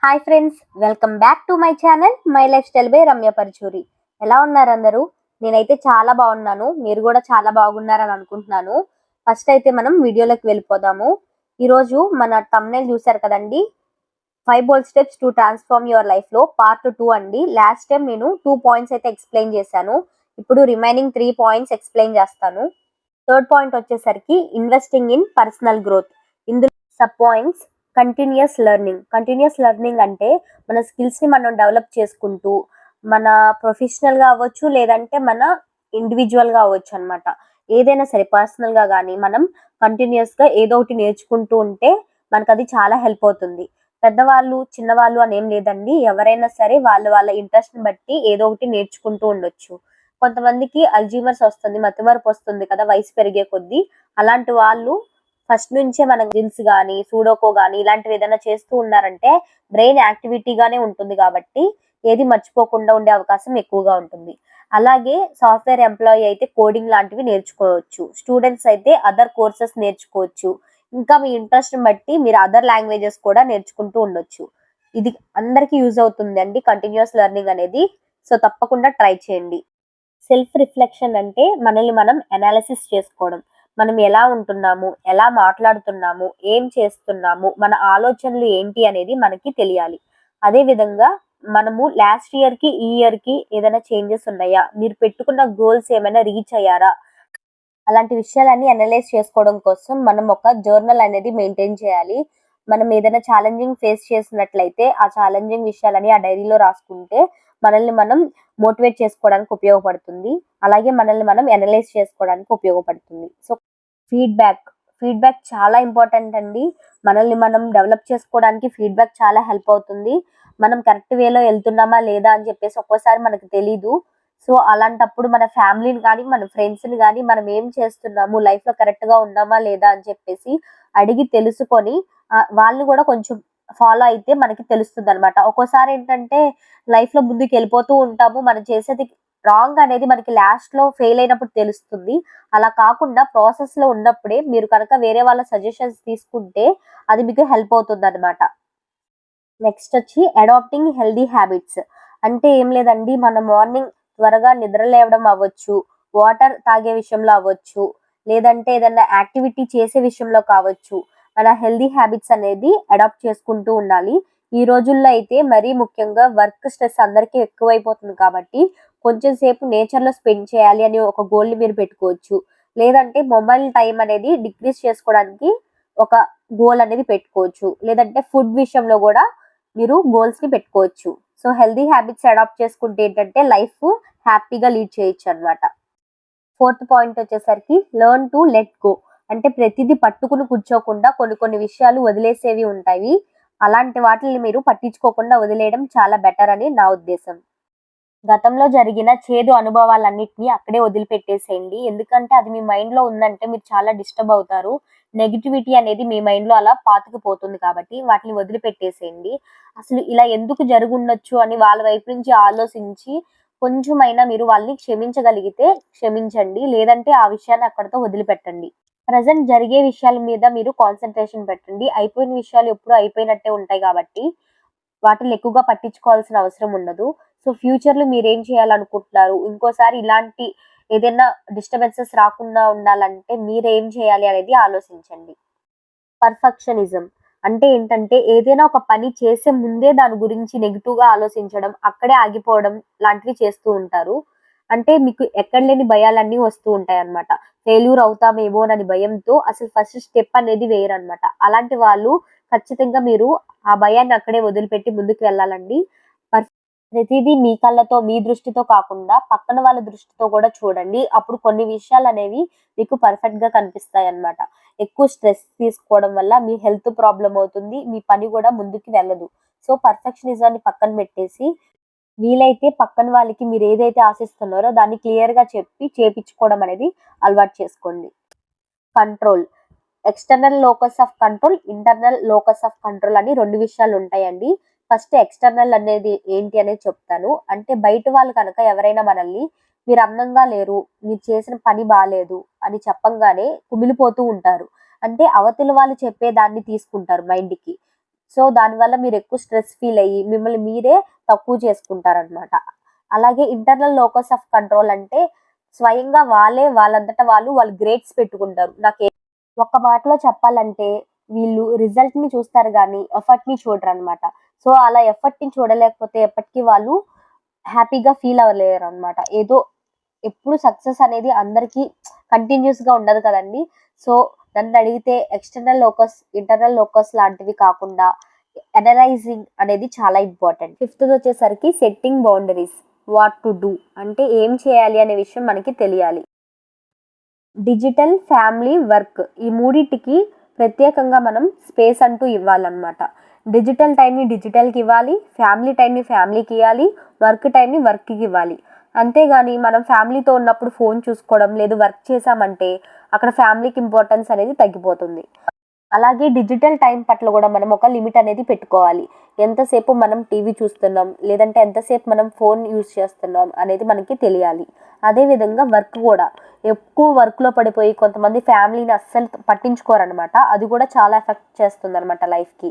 Hi friends, welcome back to my channel my life style by Ramya Paruchuri. ఎలా ఉన్నారు అందరూ? నేనైతే చాలా బాగున్నాను. మీరు కూడా చాలా బాగున్నారని అనుకుంటున్నాను. ఫస్ట్ అయితే మనం వీడియోలోకి వెళ్ళిపోదాము. ఈరోజు మన థంబ్నెయిల్ చూసారు కదండి, 5 బోల్డ్ steps to transform your life లో పార్ట్ 2 అండి. లాస్ట్ టైం నేను 2 పాయింట్స్ అయితే ఎక్స్ప్లెయిన్ చేశాను. ఇప్పుడు రిమైనింగ్ 3 పాయింట్స్ ఎక్స్ప్లెయిన్ చేస్తాను. థర్డ్ పాయింట్ వచ్చేసరికి ఇన్వెస్టింగ్ ఇన్ పర్సనల్ గ్రోత్. ఇందులో సబ్ పాయింట్స్ కంటిన్యూస్ లెర్నింగ్ అంటే మన స్కిల్స్ ని మనం డెవలప్ చేసుకుంటూ మన ప్రొఫెషనల్ గా అవ్వచ్చు, లేదంటే మన ఇండివిజువల్ గా అవ్వచ్చు అనమాట. ఏదైనా సరే పర్సనల్ గా కానీ మనం కంటిన్యూస్ గా ఏదో ఒకటి నేర్చుకుంటూ ఉంటే మనకు అది చాలా హెల్ప్ అవుతుంది. పెద్దవాళ్ళు చిన్నవాళ్ళు అని ఏం లేదండి, ఎవరైనా సరే వాళ్ళ వాళ్ళ ఇంట్రెస్ట్ ని బట్టి ఏదో ఒకటి నేర్చుకుంటూ ఉండొచ్చు. కొంతమందికి అల్జీమర్స్ వస్తుంది, మతిమరుపు వస్తుంది కదా వయసు పెరిగే కొద్దీ. అలాంటి వాళ్ళు ఫస్ట్ నుంచే మనం రిల్స్ గానీ సూడోకో గానీ ఇలాంటివి ఏదైనా చేస్తూ ఉన్నారంటే బ్రెయిన్ యాక్టివిటీగానే ఉంటుంది కాబట్టి ఏది మర్చిపోకుండా ఉండే అవకాశం ఎక్కువగా ఉంటుంది. అలాగే సాఫ్ట్వేర్ ఎంప్లాయీ అయితే కోడింగ్ లాంటివి నేర్చుకోవచ్చు, స్టూడెంట్స్ అయితే అదర్ కోర్సెస్ నేర్చుకోవచ్చు. ఇంకా మీ ఇంట్రెస్ట్ బట్టి మీరు అదర్ లాంగ్వేజెస్ కూడా నేర్చుకుంటూ ఉండొచ్చు. ఇది అందరికీ యూజ్ అవుతుంది అండి కంటిన్యూస్ లెర్నింగ్ అనేది. సో తప్పకుండా ట్రై చేయండి. సెల్ఫ్ రిఫ్లెక్షన్ అంటే మనల్ని మనం అనాలిసిస్ చేసుకోవడం. మనం ఎలా ఉంటున్నాము, ఎలా మాట్లాడుతున్నాము, ఏం చేస్తున్నాము, మన ఆలోచనలు ఏంటి అనేది మనకి తెలియాలి. అదే విధంగా మనము లాస్ట్ ఇయర్ కి ఈ ఇయర్ కి ఏదైనా చేంజెస్ ఉన్నాయా, మీరు పెట్టుకున్న గోల్స్ ఏమైనా రీచ్ అయ్యారా, అలాంటి విషయాలన్నీ అనలైజ్ చేసుకోవడం కోసం మనం ఒక జర్నల్ అనేది మెయింటైన్ చేయాలి. మనం ఏదైనా ఛాలెంజింగ్ ఫేస్ చేసినట్లయితే ఆ ఛాలెంజింగ్ విషయాలని ఆ డైరీలో రాసుకుంటే మనల్ని మనం మోటివేట్ చేసుకోవడానికి ఉపయోగపడుతుంది. అలాగే మనల్ని మనం అనలైజ్ చేసుకోవడానికి ఉపయోగపడుతుంది. So feedback. ఫీడ్‌బ్యాక్ చాలా ఇంపార్టెంట్ అండి. మనల్ని మనం డెవలప్ చేసుకోవడానికి ఫీడ్‌బ్యాక్ చాలా హెల్ప్ అవుతుంది. మనం కరెక్ట్ వేలో ఎళ్తున్నామా లేదా అని చెప్పేసి ఒక్కోసారి మనకు తెలీదు. సో, అలాంటప్పుడు మన ఫ్యామిలీని గానీ, మన ఫ్రెండ్స్‌ని గానీ మనం ఏం చేస్తున్నాము, లైఫ్‌లో కరెక్ట్‌గా ఉన్నామా లేదా అని చెప్పేసి అడిగి తెలుసుకొని వాళ్ళు గూడా కొంచెం ఫాలో అయితే మనకి తెలుస్తుందనమాట. ఒక్కోసారి ఏంటంటే లైఫ్‌లో ముందుకెళ్ళిపోతూ ఉంటాము. మనం చేసేది రాంగ్ అనేది మనకి లాస్ట్‌లో ఫెయిల్ అయినప్పుడు తెలుస్తుంది. అలా కాకుండా ప్రాసెస్‌లో ఉన్నప్పుడే మీరు కనుక వేరే వాళ్ళ సజెషన్స్ తీసుకుంటే అది మీకు హెల్ప్ అవుతుందనమాట. నెక్స్ట్ వచ్చి అడాప్టింగ్ హెల్తీ హ్యాబిట్స్. అంటే ఏం లేదండి, మన మార్నింగ్ త్వరగా నిద్ర లేవడం అవ్వచ్చు, వాటర్ తాగే విషయంలో అవ్వచ్చు, లేదంటే ఏదన్నా యాక్టివిటీ చేసే విషయంలో కావచ్చు. మన హెల్తీ హ్యాబిట్స్ అనేది అడాప్ట్ చేసుకుంటూ ఉండాలి. ఈ రోజుల్లో అయితే మరీ ముఖ్యంగా వర్క్ స్ట్రెస్ అందరికీ ఎక్కువైపోతుంది కాబట్టి కొంచెం సేపు నేచర్‌లో స్పెండ్ చేయాలి అని ఒక గోల్‌ని మీరు పెట్టుకోవచ్చు. లేదంటే మొబైల్ టైమ్ అనేది డిక్రీజ్ చేసుకోవడానికి ఒక గోల్ అనేది పెట్టుకోవచ్చు. లేదంటే ఫుడ్ విషయంలో గూడా మీరు గోల్స్‌ని పెట్టుకోవచ్చు. సో, హెల్తీ హ్యాబిట్స్ అడాప్ట్ చేసుకుంటే ఏంటంటే లైఫ్ హ్యాపీగా లీడ్ చేయొచ్చనమాట. ఫోర్త్ పాయింట్ వచ్చేసరికి లెర్న్ టు లెట్ గో. అంటే ప్రతిదీ పట్టుకుని కూర్చోకుండా కొన్ని కొన్ని విషయాలు వదిలేసేవి ఉంటాయి. అలాంటి వాటిల్ని మీరు పట్టించుకోకుండా వదిలేయడం చాలా బెటర్ అని నా ఉద్దేశం. గతంలో జరిగిన చేదు అనుభవాలన్నిటిని అక్కడే వదిలిపెట్టేసేయండి. ఎందుకంటే అది మీ మైండ్‌లో ఉందంటే మీరు చాలా డిస్టర్బ్ అవుతారు. నెగటివిటీ అనేది మీ మైండ్‌లో అలా పాతుకుపోతుంది కాబట్టి వాటిని వదిలిపెట్టేసేయండి. అసలు ఇలా ఎందుకు జరుగుండొచ్చు అని వాళ్ళ వైపు నుంచి ఆలోచించి కొంచెమైనా మీరు వాళ్ళని క్షమించగలిగితే క్షమించండి. లేదంటే ఆ విషయాన్ని అక్కడితో వదిలిపెట్టండి. ప్రెజెంట్ జరిగే విషయాల మీద మీరు కాన్సంట్రేషన్ పెట్టండి. అయిపోయిన విషయాలు ఎప్పుడూ అయిపోయినట్టే ఉంటాయి కాబట్టి వాటిని ఎక్కువగా పట్టించుకోవాల్సిన అవసరం ఉండదు. సో, ఫ్యూచర్‌లో మీరేం చేయాలనుకుంటున్నారు? ఇంకోసారి ఇలాంటి ఏదైనా డిస్టర్బెన్సెస్ రాకుండా ఉండాలంటే మీరేం చేయాలి అనేది ఆలోచించండి. పర్ఫెక్షనిజం అంటే ఏంటంటే ఏదైనా ఒక పని చేసే ముందే దాని గురించి నెగెటివ్‌గా ఆలోచించడం, అక్కడే ఆగిపోవడం లాంటివి చేస్తూ ఉంటారు. అంటే మీకు ఎక్కడ లేని భయాలన్నీ వస్తూ ఉంటాయన్నమాట. ఫెయిల్యూర్ అవుతామేమోనని భయంతో అసలు ఫస్ట్ స్టెప్ అనేది వేయరన్నమాట. అలాంటి వాళ్ళు ఖచ్చితంగా మీరు ఆ భయాన్ని అక్కడే వదిలిపెట్టి ముందుకు వెళ్ళాలండి. పర్ ప్రతీదీ మీ కళ్ళతో, మీ దృష్టితో కాకుండా పక్కన వాళ్ళ దృష్టితో కూడా చూడండి. అప్పుడు కొన్ని విషయాలనేవి మీకు పర్ఫెక్ట్‌గా కనిపిస్తాయన్నమాట. ఎక్కువ స్ట్రెస్ తీసుకోవడం వల్ల మీ హెల్త్ ప్రాబ్లమ్ అవుతుంది. మీ పని గూడా ముందుకు వెళ్ళదు. సో, పర్ఫెక్షనిజాన్ని పక్కన పెట్టేసి వీలైతే పక్కన వాళ్ళకి మీరేదైతే ఆశిస్తున్నారో దాన్ని క్లియర్‌గా చెప్పి చేపిచ్చుకోవడం అనేది అలవాటు చేసుకోండి. Control. External locus of control, internal locus of control అని 2 విషయాలుంటాయండి. ఫస్ట్ ఎక్స్‌టర్నల్ అనేది ఏంటి అనేది చెప్తాను. అంటే బయట వాళ్ళు కనుక ఎవరైనా మనల్ని మీరు అందంగా లేరు, మీరు చేసిన పని బాలేదు అని చెప్పంగానే కుమిలిపోతూ ఉంటారు. అంటే అవతల వాళ్ళు చెప్పేదాన్ని తీసుకుంటారు మైండ్‌కి. సో దానివల్ల మీరు ఎక్కువ స్ట్రెస్ ఫీల్ అయ్యి మిమ్మల్ని మీరే తక్కువ చేసుకుంటారనమాట. అలాగే ఇంటర్నల్ లోకస్ ఆఫ్ కంట్రోల్ అంటే స్వయంగా వాళ్ళంతట వాళ్ళు గ్రేడ్స్ పెట్టుకుంటారు. ఒక్క మాటలో చెప్పాలంటే వీళ్ళు రిజల్ట్‌ని చూస్తారు గానీ ఎఫర్ట్‌ని చూడరనమాట. సో అలా ఎఫర్ట్‌ని చూడలేకపోతే ఎప్పటికి వాళ్ళు హ్యాపీగా ఫీల్ అవ్వలేరనమాట. ఏదో ఎప్పుడు సక్సెస్ అనేది అందరికీ కంటిన్యూస్‌గా ఉండదు కదండీ! సో నన్నడిగితే ఎక్స్‌టర్నల్ లోకస్, ఇంటర్నల్ లోకస్ లాంటివి కాకుండా అనలైజింగ్ అనేది చాలా ఇంపార్టెంట్. ఫిఫ్త్‌దొచ్చేసరికి setting boundaries. What to do అంటే ఏం చేయాలి అనే విషయం మనకి తెలియాలి. డిజిటల్, ఫ్యామిలీ, వర్క్ ఈ మూడిటికి ప్రత్యేకంగా మనం స్పేస్ అంటూ ఇవ్వాలన్నమాట. డిజిటల్ టైంని డిజిటల్‌కి ఇవ్వాలి, ఫ్యామిలీ టైంని ఫ్యామిలీకి ఇవ్వాలి, వర్క్ టైంని వర్క్‌కి ఇవ్వాలి. అంతేగాని మనం ఫ్యామిలీతో ఉన్నప్పుడు ఫోన్ చూసుకోవడం, లేదు వర్క్ చేశామంటే అక్కడ ఫ్యామిలీకి ఇంపార్టెన్స్ అనేది తగ్గిపోతుంది. అలాగే డిజిటల్ టైం పట్ల కూడా మనం ఒక లిమిట్ అనేది పెట్టుకోవాలి. ఎంతసేపు మనం టీవీ చూస్తున్నాం, లేదంటే ఎంతసేపు మనం ఫోన్ యూజ్ చేస్తున్నాం అనేది మనకి తెలియాలి. అదేవిధంగా వర్క్ కూడా ఎక్కువ వర్క్‌లో పడిపోయి కొంతమంది ఫ్యామిలీని అస్సలు పట్టించుకోరనమాట. అది కూడా చాలా ఎఫెక్ట్ చేస్తుందనమాట లైఫ్‌కి.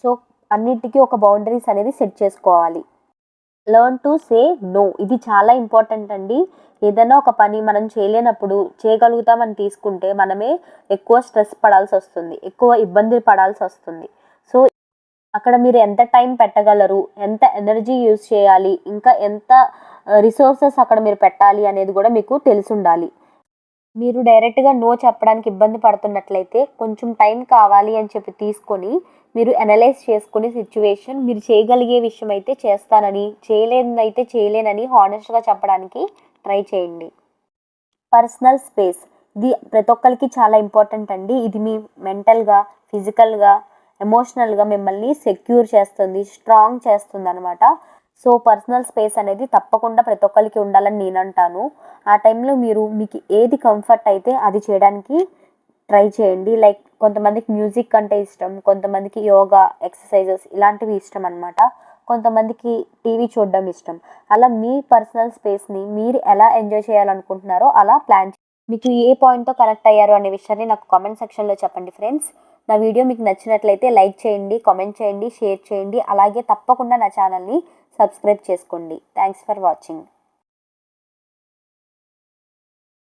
సో అన్నిటికీ ఒక బౌండరీస్ అనేది సెట్ చేసుకోవాలి. Learn to say no. ఇది చాలా ఇంపార్టెంట్ అండి. ఏదైనా ఒక పని మనం చేయలేనప్పుడు చేయగలుగుతామని తీసుకుంటే మనమే ఎక్కువ స్ట్రెస్ పడాల్సొస్తుంది. ఎక్కువ ఇబ్బంది పడాల్సొస్తుంది. సో అక్కడ మీరు ఎంత టైం పెట్టగలరు, ఎంత ఎనర్జీ యూజ్ చేయాలి, ఇంకా ఎంత రిసోర్సెస్ అక్కడ మీరు పెట్టాలి అనేది కూడా మీకు తెలిసుండాలి. మీరు డైరెక్ట్‌గా నో చెప్పడానికి ఇబ్బంది పడుతున్నట్లయితే కొంచెం టైం కావాలి అని చెప్పి తీసుకొని మీరు అనలైజ్ చేసుకొని సిట్యుయేషన్ మీరు చేయగలిగే విషయం అయితే చేస్తానని, చేయలేనిదైతే చేయలేనని హానెస్ట్‌గా చెప్పడానికి ట్రై చేయండి. Personal space. ఇది ప్రతి ఒక్కరికి చాలా ఇంపార్టెంట్ అండి. ఇది మీ మెంటల్‌గా, ఫిజికల్‌గా, ఎమోషనల్‌గా మిమ్మల్ని సెక్యూర్ చేస్తుంది, స్ట్రాంగ్ చేస్తుందనమాట. సో పర్సనల్ స్పేస్ అనేది తప్పకుండా ప్రతి ఒక్కరికి ఉండాలని నేనంటాను. ఆ టైంలో మీకు ఏది కంఫర్ట్ అయితే అది చేయడానికి ట్రై చేయండి. లైక్ కొంతమందికి మ్యూజిక్ అంటే ఇష్టం, కొంతమందికి యోగా, ఎక్సర్సైజెస్ ఇలాంటివి ఇష్టం అనమాట. కొంతమందికి టీవీ చూడడం ఇష్టం. అలా మీ పర్సనల్ స్పేస్‌ని మీరు ఎలా ఎంజాయ్ చేయాలనుకుంటున్నారో అలా మీకు ఏ పాయింట్‌తో కనెక్ట్ అయ్యారు అనే విషయాన్ని నాకు కామెంట్ సెక్షన్‌లో చెప్పండి ఫ్రెండ్స్. నా వీడియో మీకు నచ్చినట్లయితే లైక్ చేయండి, కామెంట్ చేయండి, షేర్ చేయండి. అలాగే తప్పకుండా నా ఛానల్‌ని సబ్స్క్రైబ్ చేసుకోండి. Thanks for watching.